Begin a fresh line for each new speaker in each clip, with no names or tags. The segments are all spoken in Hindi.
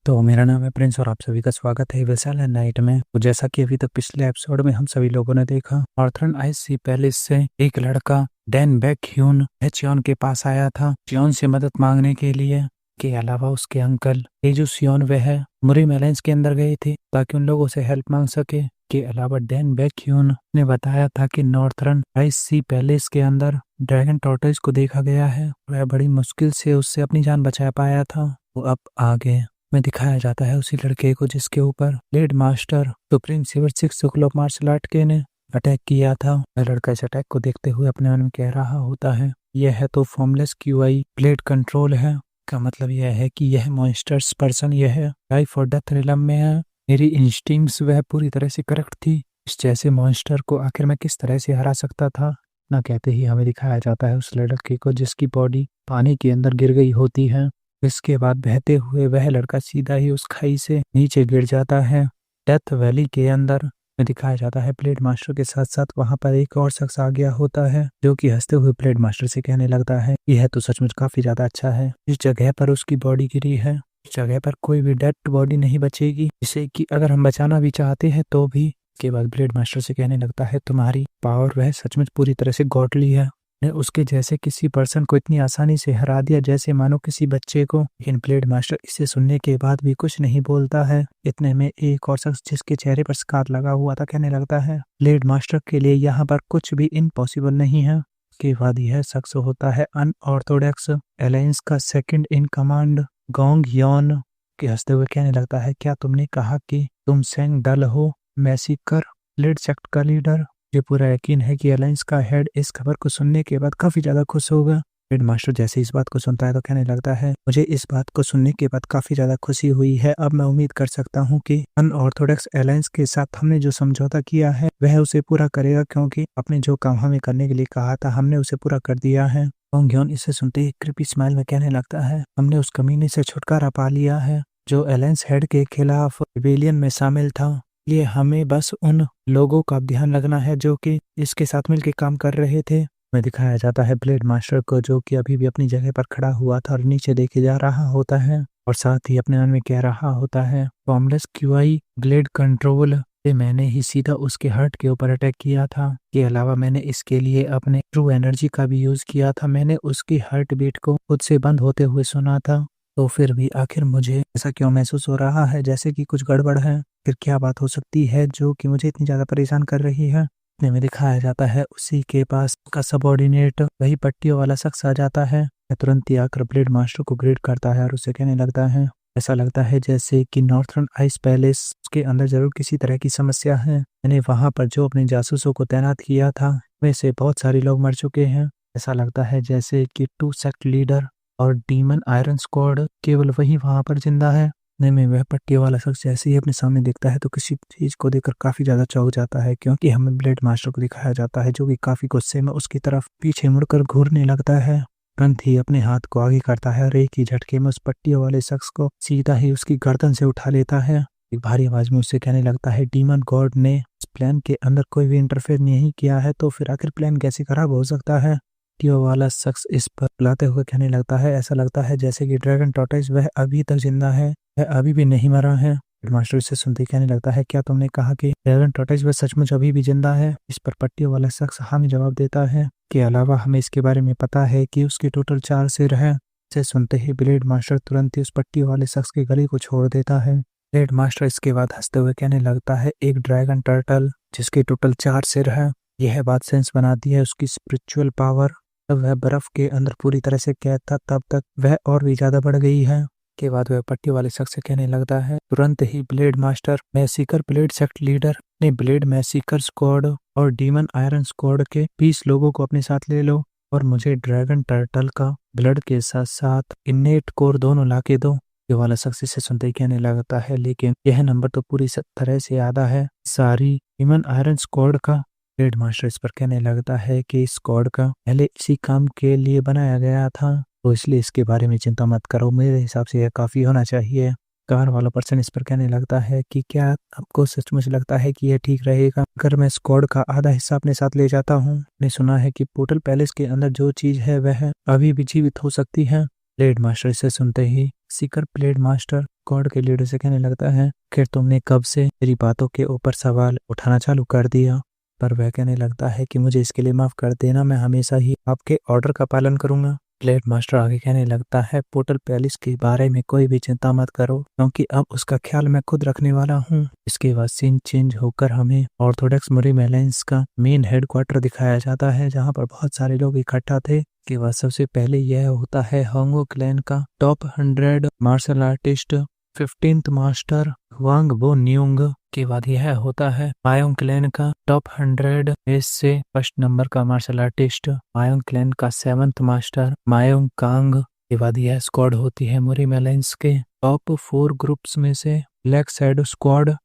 तो मेरा नाम है प्रिंस और आप सभी का स्वागत है विशाल एंड नाइट में। तो जैसा कि अभी तक पिछले एपिसोड में हम सभी लोगों ने देखा, नॉर्थर्न आइस सी पैलेस से एक लड़का डैन बैक ह्यून चियोन के पास आया था चियोन से मदद मांगने के लिए। के अलावा उसके अंकल तेजू सियोन वह मुरी मेलेंस के अंदर गए थे ताकि उन लोगों से हेल्प मांग सके। के अलावा डैन बैक ह्यून ने बताया था कि नॉर्थर्न आइस सी पैलेस के अंदर ड्रैगन टॉर्टोइस को देखा गया है। वह बड़ी मुश्किल से उससे अपनी जान बचा पाया था। वो अब आगे में दिखाया जाता है उसी लड़के को जिसके ऊपर ब्लेड मास्टर सुप्रीम सिवर 6 स्कूल ऑफ मार्शल आर्ट के ने अटैक किया था। वह लड़का इस अटैक को देखते हुए अपने मन में कह रहा होता है, यह है तो फॉर्मलेस क्यूआई ब्लेड कंट्रोल है। का मतलब यह है कि यह मॉन्स्टर्स पर्सन यह लाइफ और डेथ रिलम में है। मेरी इंस्टिंक्ट्स वह पूरी तरह से करेक्ट थी। इस जैसे मॉन्स्टर को आखिर मैं किस तरह से हरा सकता था। ना कहते ही हमें दिखाया जाता है उस लड़के को जिसकी बॉडी पानी के अंदर गिर गई होती है। इसके बाद बहते हुए वह लड़का सीधा ही उस खाई से नीचे गिर जाता है। डेथ वैली के अंदर में दिखाया जाता है ब्लेड मास्टर के साथ साथ वहां पर एक और शख्स आ गया होता है जो कि हंसते हुए ब्लेड मास्टर से कहने लगता है, यह तो सचमुच काफी ज्यादा अच्छा है। इस जगह पर उसकी बॉडी गिरी है, इस जगह पर कोई भी डेड बॉडी नहीं बचेगी, जिसे कि अगर हम बचाना भी चाहते हैं तो भी। के बाद ब्लेड मास्टर से कहने लगता है, तुम्हारी पावर वह सचमुच पूरी तरह से गॉडली है। ने उसके जैसे किसी पर्सन को इतनी आसानी से हरा दिया जैसे मानो किसी बच्चे को। लेकिन ब्लेड मास्टर इसे सुनने के बाद भी कुछ नहीं बोलता है। इतने में एक और शख्स जिसके चेहरे पर स्कार लगा हुआ था कहने लगता है, ब्लेड मास्टर के लिए यहाँ पर कुछ भी इम्पॉसिबल नहीं है। के बाद यह शख्स होता है अनऑर्थोडॉक्स अलायंस का second in command gong Yon. के हंसते हुए कहने लगता है, क्या तुमने कहा कि तुम सेंग डल हो, मैसिकर ब्लेड सेक्ट का लीडर। मुझे पूरा यकीन है कि अलायंस का हेड इस खबर को सुनने के बाद काफी ज्यादा खुश होगा। ब्लेड मास्टर जैसे इस बात को सुनता है तो कहने लगता है, मुझे इस बात को सुनने के बाद काफी ज्यादा खुशी हुई है। अब मैं उम्मीद कर सकता हूँ कि अनऑर्थोडॉक्स अलायंस के साथ हमने जो समझौता किया है वह उसे पूरा करेगा, क्योंकि अपने जो काम हमें करने के लिए कहा था हमने उसे पूरा कर दिया है। गोंग इसे सुनते ही क्रिपी स्माइल में कहने लगता है, हमने उस कमीने से छुटकारा पा लिया है जो अलायंस हेड के खिलाफ रिबेलियन में शामिल था। ये हमें बस उन लोगों का ध्यान रखना है जो कि इसके साथ मिलकर काम कर रहे थे। में दिखाया जाता है ब्लेड मास्टर को जो कि अभी भी अपनी जगह पर खड़ा हुआ था और नीचे देखे जा रहा होता है और साथ ही अपने मन में कह रहा होता है, फॉर्मलेस क्यूआई ब्लेड कंट्रोल से मैंने ही सीधा उसके हार्ट के ऊपर अटैक किया था। के अलावा मैंने इसके लिए अपने ट्रू एनर्जी का भी यूज किया था। मैंने उसकी हार्ट बीट को खुद से बंद होते हुए सुना था। तो फिर भी आखिर मुझे ऐसा क्यों महसूस हो रहा है जैसे कि कुछ गड़बड़ है। फिर क्या बात हो सकती है जो कि मुझे इतनी ज्यादा परेशान कर रही है। इतने में दिखाया जाता है उसी के पास का सबऑर्डिनेट वही पट्टियों वाला शख्स आ जाता है। तुरंत ही आकर ब्लेड मास्टर को ग्रेड करता है और उसे कहने लगता है, ऐसा लगता है जैसे कि नॉर्थर्न आइस पैलेस के अंदर जरूर किसी तरह की समस्या है। मैंने वहां पर जो अपने जासूसों को तैनात किया था वैसे बहुत सारे लोग मर चुके हैं। ऐसा लगता है जैसे कि 2 सेक्ट लीडर और डीमन आयरन स्क्वाड केवल वही वहां पर जिंदा है। में वह पट्टी वाला शख्स जैसे ही अपने सामने देखता है तो किसी चीज को देखकर काफी ज्यादा चौंक जाता है, क्योंकि हमें ब्लेड मास्टर को दिखाया जाता है जो कि काफी गुस्से में उसकी तरफ पीछे मुड़कर घूरने लगता है। तुरंत ही अपने हाथ को आगे करता है और एक ही झटके में उस पट्टी वाले शख्स को सीधा ही उसकी गर्दन से उठा लेता है। एक भारी आवाज में उससे कहने लगता है, डीमन गॉड ने इस प्लान के अंदर कोई भी इंटरफेयर नहीं किया है तो फिर आखिर प्लान कैसे खराब हो सकता है। वाला शख्स इस पर बुलाते हुए कहने लगता है, ऐसा लगता है जैसे कि ड्रैगन टॉर्टोइस वह अभी तक जिंदा है, वह अभी भी नहीं मरा है। मास्टर इसे सुनते कहने लगता है, क्या तुमने कहा कि ड्रैगन टॉर्टोइस वह सचमुच अभी भी जिंदा है। इस पर पट्टियों वाला शख्स हाँ में जवाब देता है। के अलावा हमें इसके बारे में पता है कि उसके टोटल 4 सिर है। इसे सुनते ही ब्लेड मास्टर तुरंत ही उस पट्टियों वाले शख्स के गले को छोड़ देता है। ब्लेड मास्टर इसके बाद हंसते हुए कहने लगता है, एक ड्रैगन टर्टल जिसके टोटल 4 सिर है, यह बात सेंस बनाती है उसकी स्पिरिचुअल पावर। जब वह बर्फ के अंदर पूरी तरह से कैद था तब तक वह और भी ज्यादा बढ़ गई है। के बाद वह पट्टी वाले शख्स से कहने लगता है, तुरंत ही blade master massacre blade sect leader ने ब्लेड मैसिकर स्क्वाड और डीमन आयरन स्क्वाड के 20 लोगों को अपने साथ ले लो और मुझे ड्रैगन टर्टल का ब्लड के साथ साथ इन्नेट कोर दोनों लाके दो। ये वाला शख्स इसे सुनते ही कहने लगता है, लेकिन यह नंबर तो पूरी तरह से आधा है सारी डीमन आयरन स्क्वाड का। ब्लेड मास्टर इस पर कहने लगता है कि इस स्क्वाड का पहले इसी काम के लिए बनाया गया था, तो इसलिए इसके बारे में चिंता मत करो, मेरे हिसाब से यह काफी होना चाहिए। कार वाला पर्सन इस पर कहने लगता है कि क्या आपको सचमुच लगता है कि यह ठीक रहेगा अगर मैं स्क्वाड का आधा हिस्सा अपने साथ ले जाता हूँ। मैंने सुना है कि पोर्टल पैलेस के अंदर जो चीज है वह अभी भी जीवित हो सकती है। ब्लेड मास्टर इसे सुनते ही सीकर ब्लेड मास्टर गॉड के लीडर से कहने लगता है कि तुमने कब से मेरी बातों के ऊपर सवाल उठाना चालू कर दिया। पर वह कहने लगता है कि मुझे इसके लिए माफ कर देना, मैं हमेशा ही आपके ऑर्डर का पालन करूंगा। ब्लेड मास्टर आगे कहने लगता है पोर्टल पैलेस के बारे में कोई भी चिंता मत करो, क्योंकि अब उसका ख्याल मैं खुद रखने वाला हूँ। इसके बाद सीन चेंज होकर हमें ऑर्थोडॉक्स मरीन अलायंस का मेन हेडक्वार्टर दिखाया जाता है, जहाँ पर बहुत सारे लोग इकट्ठा थे। के बाद सबसे पहले यह होता है होंगो क्लैन का top 100 martial artist 15th master Wang Bo Nyung. के बाद यह होता है मायोंग क्लैन का टॉप 100 में से फर्स्ट नंबर का मार्शल आर्टिस्ट मायोंग क्लैन का 7th मास्टर मायोंग कांग। के बाद यह स्क्वाड होती है मरीन अलायंस के टॉप 4 ग्रुप्स में से ब्लैक शैडो स्क्वाड,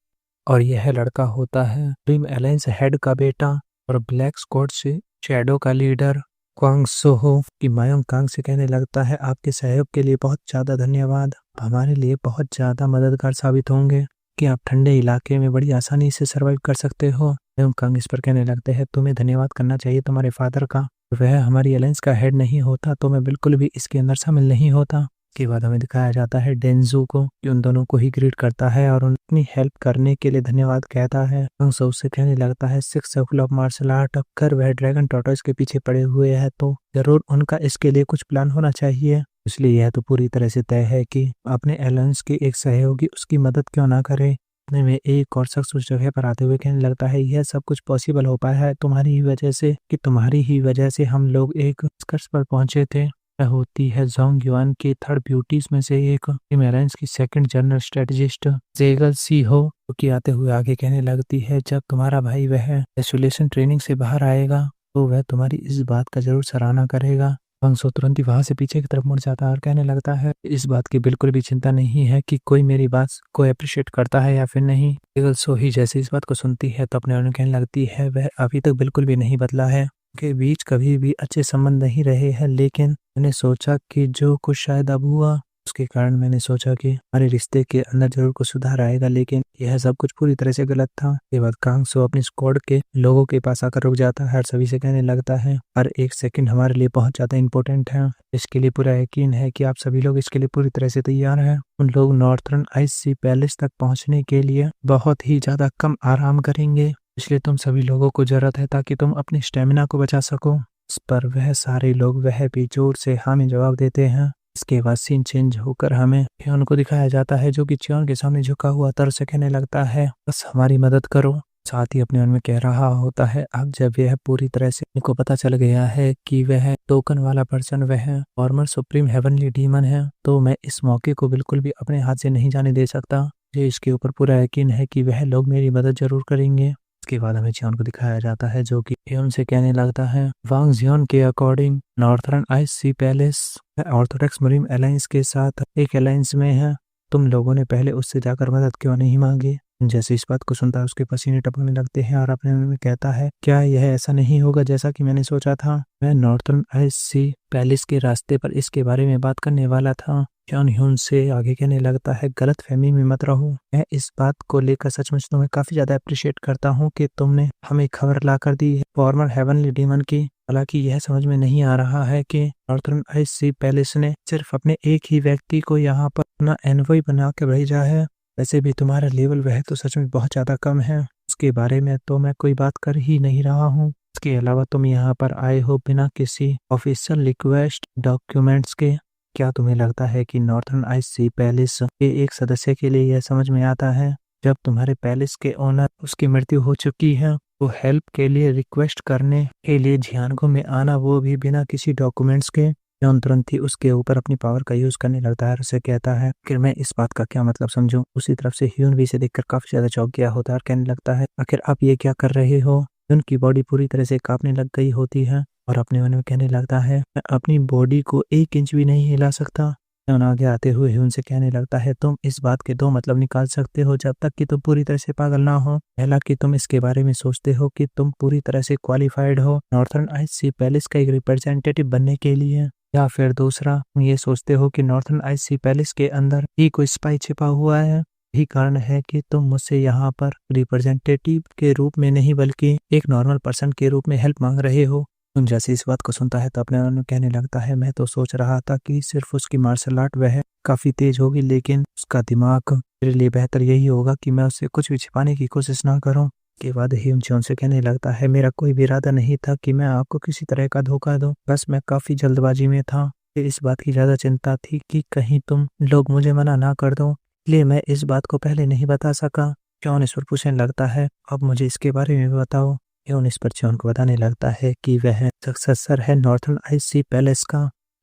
और यह लड़का होता है मरीन अलायंस हेड का बेटा और ब्लैक स्क्वाड से शैडो का लीडर क्वांग सोहो। की मायोंग कांग से कहने लगता है आपके सहयोग के लिए बहुत ज्यादा धन्यवाद, हमारे लिए बहुत ज्यादा मददगार साबित होंगे कि आप ठंडे इलाके में बड़ी आसानी से सरवाइव कर सकते हो। मायोंग कांग इस पर कहने लगते हैं तुम्हें धन्यवाद करना चाहिए तुम्हारे फादर का, वह हमारी अलायंस का हेड नहीं होता तो मैं बिल्कुल भी इसके अंदर शामिल नहीं होता। के बाद हमें दिखाया जाता है डेंजू को, कि उन दोनों को ही ग्रीट करता है और उनकी हेल्प करने के लिए धन्यवाद कहता है। सो उससे कहने लगता है 6 सर्कल ऑफ मार्शल आर्ट, अगर वह ड्रैगन टॉर्टोइस के पीछे पड़े हुए हैं तो जरूर उनका इसके लिए कुछ प्लान होना चाहिए। इसलिए यह तो पूरी तरह से तय है कि अपने अलायंस के एक सहयोगी उसकी मदद क्यों ना करे। इतने में एक और शख्स उस जगह पर आते हुए कहने लगता है यह सब कुछ पॉसिबल हो पाया है तुम्हारी ही वजह से, कि तुम्हारी ही वजह से हम लोग एक निष्कर्ष पर पहुंचे थे। होती है जोंग युआन की 3rd ब्यूटीज में से एक अलायंस की 2nd जनरल स्ट्रेटेजिस्ट जेगल सी हो, जो कि आते हुए आगे कहने लगती है जब तुम्हारा भाई वह आइसोलेशन ट्रेनिंग से बाहर आएगा तो वह तुम्हारी इस बात का जरूर सराहना करेगा। वंशो तुरंत ही वहां से पीछे की तरफ मुड़ जाता है और कहने लगता है इस बात की बिल्कुल भी चिंता नहीं है कि कोई मेरी बात को अप्रिशिएट करता है या फिर नहीं। जेगल सो ही जैसे इस बात को सुनती है तो अपने आप कहने लगती है वह अभी तक बिल्कुल भी नहीं बदला है, के बीच कभी भी अच्छे संबंध नहीं रहे हैं, लेकिन मैंने सोचा कि जो कुछ शायद अब हुआ उसके कारण मैंने सोचा कि हमारे रिश्ते के अंदर जरूर कुछ सुधार आएगा, लेकिन यह सब कुछ पूरी तरह से गलत था। के बाद कांग सो अपनी स्क्वाड के लोगों के पास आकर रुक जाता है और सभी से कहने लगता है हर एक सेकंड हमारे लिए बहुत ज्यादा इंपॉर्टेंट है, इसके लिए पूरा यकीन है कि आप सभी लोग इसके लिए पूरी तरह से तैयार हैं। उन लोग नॉर्थर्न आइस सी पैलेस तक पहुंचने के लिए बहुत ही ज्यादा कम आराम करेंगे, इसलिए तुम सभी लोगों को जरूरत है ताकि तुम अपनी स्टेमिना को बचा सको। इस पर वह सारे लोग वह भी जोर से हाँ में जवाब देते हैं। इसके बाद सीन चेंज होकर हमें ह्योन को दिखाया जाता है, जो कि चियोन के सामने झुका हुआ तरह से कहने लगता है बस हमारी मदद करो। साथ ही अपने मन में कह रहा होता है अब जब यह पूरी तरह से इनको पता चल गया है कि वह टोकन वाला पर्सन वह फॉर्मर सुप्रीम हेवनली डीमन है, तो मैं इस मौके को बिल्कुल भी अपने हाथ से नहीं जाने दे सकता। मुझे इसके ऊपर पूरा यकीन है कि वह लोग मेरी मदद जरूर करेंगे। इसके बाद हमें चियोन को दिखाया जाता है, जो कि ह्योन से कहने लगता है वांग जियोन के अकॉर्डिंग नॉर्थर्न आइस सी पैलेस ऑर्थोडॉक्स मरीन अलायंस के साथ एक अलायंस में है, तुम लोगों ने पहले उससे जाकर मदद क्यों नहीं मांगी। जैसे इस बात को सुनता है उसके पसीने टपकने लगते हैं और अपने मन में कहता है क्या यह ऐसा नहीं होगा जैसा कि मैंने सोचा था। मैं नॉर्थर्न आइस सी पैलेस के रास्ते पर इसके बारे में बात करने वाला था। चियोन ह्योन से आगे कहने लगता है गलत फहमी में मत रहो, मैं इस बात को लेकर सचमुच तुम्हें काफी ज्यादा अप्रिशिएट करता हूँ कि तुमने हमें खबर ला कर दी है फॉर्मर हेवनली डीमन की। हालांकि यह समझ में नहीं आ रहा है कि नॉर्थर्न आइस सी पैलेस ने सिर्फ अपने एक ही व्यक्ति को यहाँ पर अपना एनवॉय बना के भेजा है, वैसे भी तुम्हारा लेवल वह तो सच में बहुत ज्यादा कम है, उसके बारे में तो मैं कोई बात कर ही नहीं रहा हूँ। इसके अलावा तुम यहाँ पर आए हो बिना किसी ऑफिशियल रिक्वेस्ट डॉक्यूमेंट्स के। क्या तुम्हें लगता है कि नॉर्थर्न आइस सी पैलेस के एक सदस्य के लिए यह समझ में आता है जब तुम्हारे पैलेस के ओनर उसकी मृत्यु हो चुकी है तो हेल्प के लिए रिक्वेस्ट करने के लिए झियानगो में आना, वो भी बिना किसी डॉक्यूमेंट्स के। ह्योन तुरंत ही उसके ऊपर अपनी पावर का यूज करने लगता है और उसे कहता है कि मैं इस बात का क्या मतलब समझूं। उसी तरफ से ह्योन भी इसे देखकर काफी ज्यादा चौंक गया होता है और कहने लगता है आखिर आप ये क्या कर रहे हो। ह्योन की बॉडी पूरी तरह से कांपने लग गई होती है और अपने मन में कहने लगता है मैं अपनी बॉडी को 1 इंच भी नहीं हिला सकता। ह्योन आगे आते हुए ह्योन से कहने लगता है तुम इस बात के 2 मतलब निकाल सकते हो जब तक कि तुम पूरी तरह से पागल ना हो। पहला कि तुम इसके बारे में सोचते हो कि तुम पूरी तरह से क्वालिफाइड हो नॉर्थर्न आइस सी पैलेस का एक रिप्रेजेंटेटिव बनने के लिए, या फिर दूसरा तुम ये सोचते हो कि नॉर्थर्न आइस सी पैलेस के अंदर ही कोई स्पाई छिपा हुआ है। यही कारण है कि तुम मुझसे यहाँ पर रिप्रेजेंटेटिव के रूप में नहीं बल्कि एक नॉर्मल पर्सन के रूप में हेल्प मांग रहे हो। जैसे इस बात को सुनता है तो अपने मन में कहने लगता है, मैं तो सोच रहा था कि सिर्फ उसकी मार्शल आर्ट वह काफी तेज होगी, लेकिन उसका दिमाग, मेरे लिए बेहतर यही होगा कि मैं उससे कुछ भी छिपाने की कोशिश ना करूं। के बाद ह्यून चोन से कहने लगता है, मेरा कोई भी इरादा नहीं था कि मैं आपको किसी तरह का धोखा दूं, बस मैं काफी जल्दबाजी में था। मुझे इस बात की ज्यादा चिंता थी कि कहीं तुम लोग मुझे मना ना कर दो, इसलिए मैं इस बात को पहले नहीं बता सका। चौन इस पर पूछने लगता है, अब मुझे इसके बारे में भी बताओ। ह्यून इस पर चौन को बताने लगता है कि वह सक्सेसर है नॉर्थर्न आइस सी पैलेस का।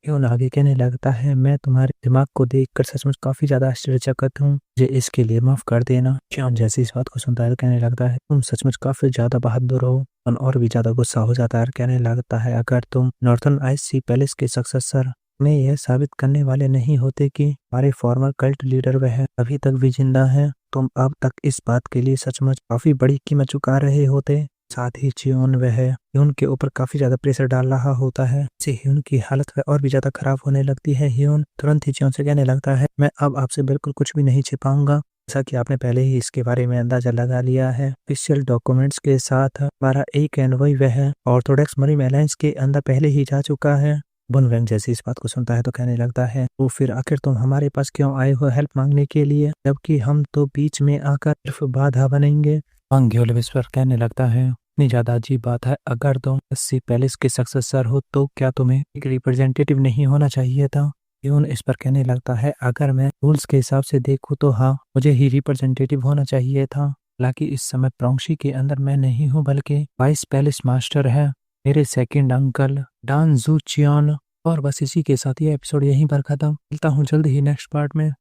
ह्यून आगे कहने लगता है, मैं तुम्हारे दिमाग को देखकर सचमुच काफी ज्यादा आश्चर्यचकित हूँ, मुझे इसके लिए माफ कर देना। चौन जैसे इस बात को सुनता है तो कहने लगता है, तुम सचमुच काफी ज्यादा बहादुर हो। और भी ज्यादा गुस्सा हो जाता है और कहने लगता है, अगर तुम नॉर्थर्न आइस सी पैलेस के सक्सेसर में यह साबित करने वाले नहीं होते कि हमारे फॉर्मर कल्ट लीडर वह अभी तक भी जिंदा है, तुम अब तक इस बात के लिए सचमुच काफी बड़ी कीमत चुका रहे होते। साथ ही चियोन वह ह्यून के ऊपर काफी ज्यादा प्रेशर डाल रहा होता है, इससे ह्यून की हालत वह और भी ज्यादा खराब होने लगती है। ह्यून तुरंत ही चियोन से कहने लगता है, मैं अब आपसे बिल्कुल कुछ भी नहीं छिपाऊंगा, जैसा कि आपने पहले ही इसके बारे में अंदाजा लगा लिया है। ऑफिशियल डॉक्यूमेंट्स के साथ हमारा एक एनवॉय वह ऑर्थोडॉक्स मरीन अलायंस के अंदर पहले ही जा चुका है। बुन वेंग जैसे इस बात को सुनता है तो कहने लगता है, तो फिर आखिर तुम हमारे पास क्यों आए हो हेल्प मांगने के लिए, जबकि हम तो बीच में आकर सिर्फ बाधा बनेंगे। वांग ग्योल इस पर कहने लगता है, इतनी ज्यादा अजीब बात है, अगर तुम अस्सी पैलेस के सक्सेसर हो तो क्या तुम्हें एक रिप्रेजेंटेटिव नहीं होना चाहिए था। ह्यून इस पर कहने लगता है, अगर मैं रूल्स के हिसाब से देखूं तो हाँ, मुझे ही रिप्रेजेंटेटिव होना चाहिए था। हालांकि इस समय प्रोंक्षी के अंदर मैं नहीं हूँ, बल्कि वाइस पैलेस मास्टर है मेरे सेकंड अंकल डान जू चियन। और बस इसी के साथ ये एपिसोड यहीं पर खत्म। मिलता हूँ जल्द ही नेक्स्ट पार्ट में।